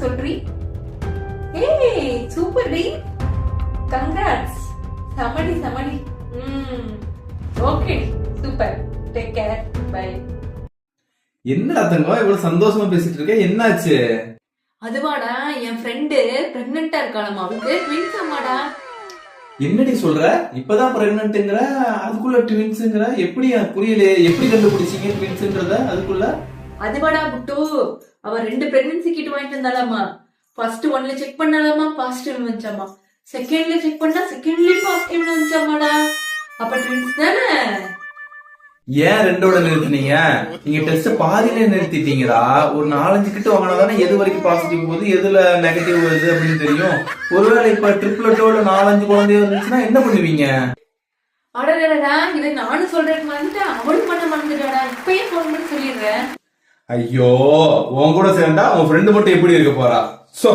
சொல்றீ? ஏய் சூப்பர் டி, கங்க்ராட்ஸ். சமடி சமடி. Okay super, take care, bye. என்னடா தங்கம் இவ்வளவு சந்தோஷமா பேசிட்டு இருக்க, என்னாச்சு? அதுவாடா, என் ஃப்ரெண்டு பிரெக்னெண்டா இருக்காளமா, அவளுக்கு ட்வின்ஸ் ஆமாடா. என்னடி சொல்ற? இப்பதான் பிரெக்னன்ட்ங்கற, அதுக்குள்ள ட்வின்ஸ்ங்கற? எப்படி புரியலையே, எப்படி கண்டுபிடிச்சீங்க ட்வின்ஸ்ன்றத அதுக்குள்ள? அதுவாடா புட்டு, அவ 2 பிரெக்னன்சி கிட் வாங்கிட்டு வந்தாலாமா. ஃபர்ஸ்ட் 1ல செக் பண்ணாலாமா, பாசிட்டிவ் வந்துச்சாமா. செகண்ட்ல செக் பண்ணா செகண்ட்லயும் பாசிட்டிவ் வந்துச்சாமாடா. அப்ப ட்வின்ஸ் தானே. ஏன் 2ஓட நிறுத்தினீங்க? நீங்க டெஸ்ட் பாதியில நிறுத்திட்டீங்களா? ஒரு 4-5 கிட்ட வாங்கினாதானே எது வரைக்கும் பாசிட்டிவ் போகுது, எதுல நெகட்டிவ் வருது அப்படின்னு தெரியும். ஒருவேளை இப்ப ட்ரிப்ளட்டோட 4-5 குழந்தை இருந்துச்சுன்னா என்ன பண்ணுவீங்க? அடடடா, இதை நானும் சொல்றேன் மறந்துட்டா, அவளும் பண்ண மறந்துட்டாடா. இப்பயே போன் பண்ணி சொல்லிடுறேன். ஐயோ, உன் கூட சேர்ந்தா உன் ஃப்ரெண்டு மட்டும் எப்படி இருக்க போறா? சோ